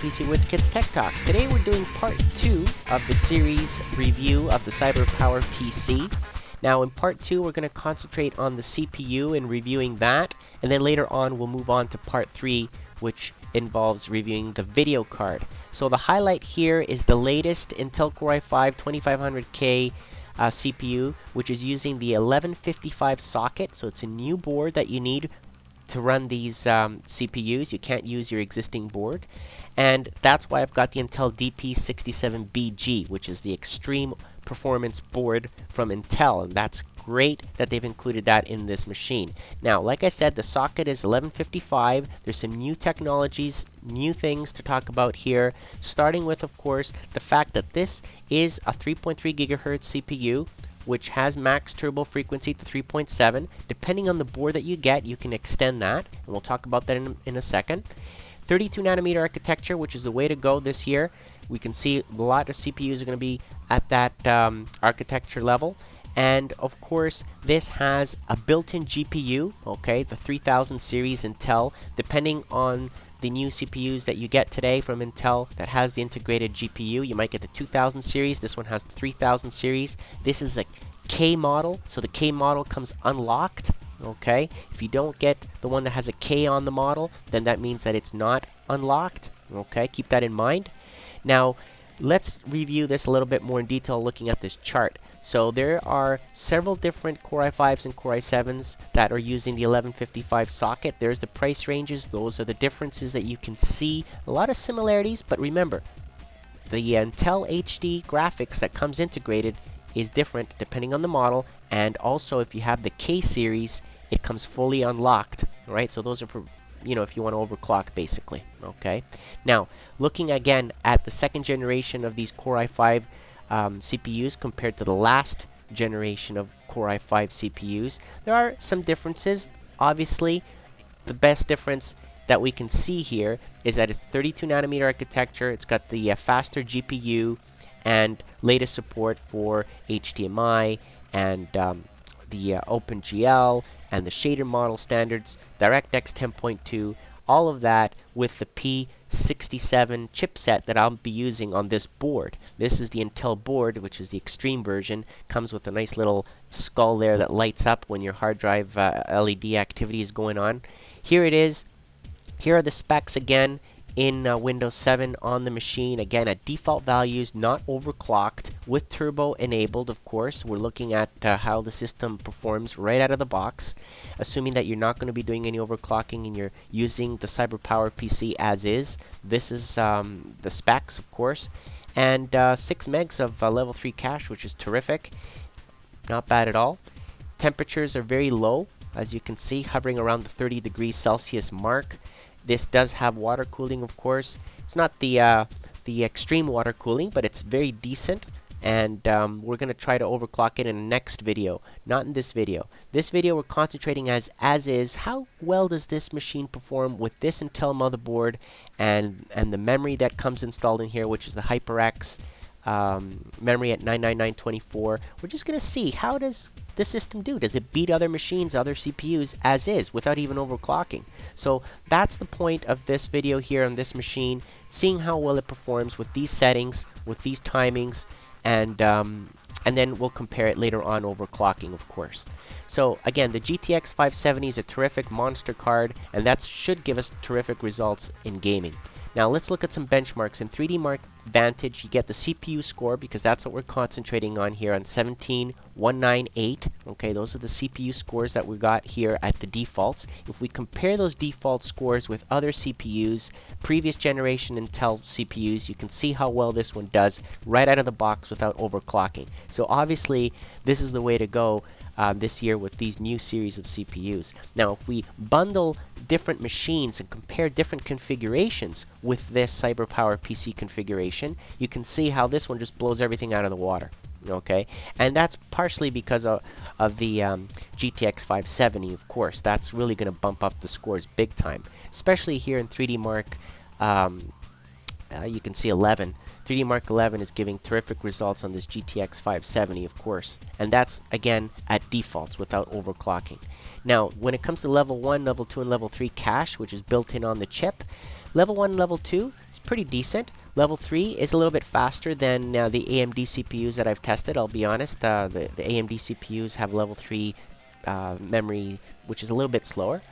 PC Wits Kids Tech Talk. Today we're doing part 2 of the series review of the CyberPower PC. Now in part 2 we're going to concentrate on the CPU and reviewing that, and then later on we'll move on to part 3, which involves reviewing the video card. So the highlight here is the latest Intel Core i5 2500K CPU, which is using the 1155 socket. So it's a new board that you need to run these CPUs. You can't use your existing board, and that's why I've got the Intel DP67BG, which is the extreme performance board from Intel, and that's great that they've included that in this machine. Now, like I said, the socket is 1155. There's some new technologies, new things to talk about here, starting with, of course, the fact that this is a 3.3 gigahertz CPU, which has max turbo frequency to 3.7. Depending on the board that you get, you can extend that, and we'll talk about that in a second. 32 nanometer architecture, which is the way to go this year. We can see a lot of CPUs are going to be at that architecture level. And of course, this has a built-in GPU, okay, the 3000 series Intel. Depending on the new CPUs that you get today from Intel that has the integrated GPU, you might get the 2000 series. This one has the 3000 series. This is a K model, so the K model comes unlocked, okay? If you don't get the one that has a K on the model, then that means that it's not unlocked, okay? Keep that in mind. Now, let's review this a little bit more in detail looking at this chart. So there are several different Core i5s and Core i7s that are using the 1155 socket. There's the price ranges. Those are the differences that you can see. A lot of similarities, but remember, the Intel HD graphics that comes integrated is different depending on the model, and also if you have the K series, it comes fully unlocked, right? So those are for, you know, if you want to overclock, basically, okay? Now, looking again at the second generation of these Core i5 CPUs compared to the last generation of Core i5 CPUs, there are some differences. Obviously, the best difference that we can see here is that it's 32 nanometer architecture. It's got the faster GPU and latest support for HDMI and the OpenGL and the shader model standards, DirectX 10.2, all of that with the P67 chipset that I'll be using on this board. This is the Intel board, which is the extreme version. Comes with a nice little skull there that lights up when your hard drive LED activity is going on. Here it is. Here are the specs again in Windows 7 on the machine. Again, at default values, not overclocked, with turbo enabled, of course. We're looking at how the system performs right out of the box, assuming that you're not going to be doing any overclocking and you're using the CyberPower PC as is. This is the specs, of course, and 6 megs of level 3 cache, which is terrific. Not bad at all. Temperatures are very low, as you can see, hovering around the 30 degrees Celsius mark. This does have water cooling, of course. It's not the extreme water cooling, but it's very decent. And we're going to try to overclock it in the next video, not in this video. This video we're concentrating as is. How well does this machine perform with this Intel motherboard and the memory that comes installed in here, which is the HyperX memory at 99924. We're just going to see, how does the system do? Does it beat other machines, other CPUs as is without even overclocking? So that's the point of this video here on this machine, seeing how well it performs with these settings, with these timings, and then we'll compare it later on overclocking, of course. So again, the GTX 570 is a terrific monster card, and that should give us terrific results in gaming. Now let's look at some benchmarks. In 3D Mark Vantage, you get the CPU score, because that's what we're concentrating on here, on 17198. Okay, those are the CPU scores that we got here at the defaults. If we compare those default scores with other CPUs, previous generation Intel CPUs, you can see how well this one does right out of the box without overclocking. So obviously, this is the way to go this year with these new series of CPUs. Now, if we bundle different machines and compare different configurations with this CyberPower PC configuration, you can see how this one just blows everything out of the water. Okay, and that's partially because of the GTX 570, of course. That's really going to bump up the scores big time, especially here in 3D Mark. You can see 11. 3D Mark 11 is giving terrific results on this GTX 570, of course. And that's, again, at defaults without overclocking. Now, when it comes to level 1, level 2, and level 3 cache, which is built in on the chip, level 1 and level 2 is pretty decent. Level 3 is a little bit faster than the AMD CPUs that I've tested, I'll be honest. The AMD CPUs have level 3 memory, which is a little bit slower.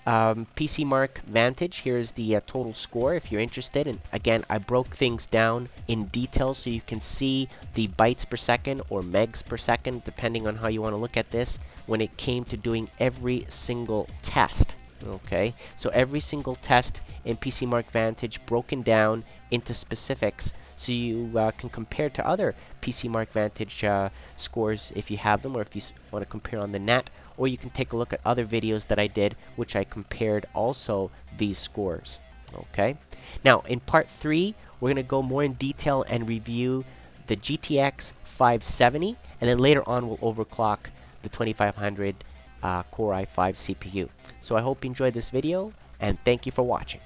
PC Mark Vantage, here's the total score if you're interested. And again, I broke things down in detail so you can see the bytes per second or megs per second, depending on how you want to look at this, when it came to doing every single test. Okay, so every single test in PC Mark Vantage broken down into specifics, so you can compare to other PC Mark Vantage scores if you have them, or if you want to compare on the net, or you can take a look at other videos that I did, which I compared also these scores. Okay, now in part 3, we're going to go more in detail and review the GTX 570, and then later on we'll overclock the 2500 Core i5 CPU. So I hope you enjoyed this video, and thank you for watching.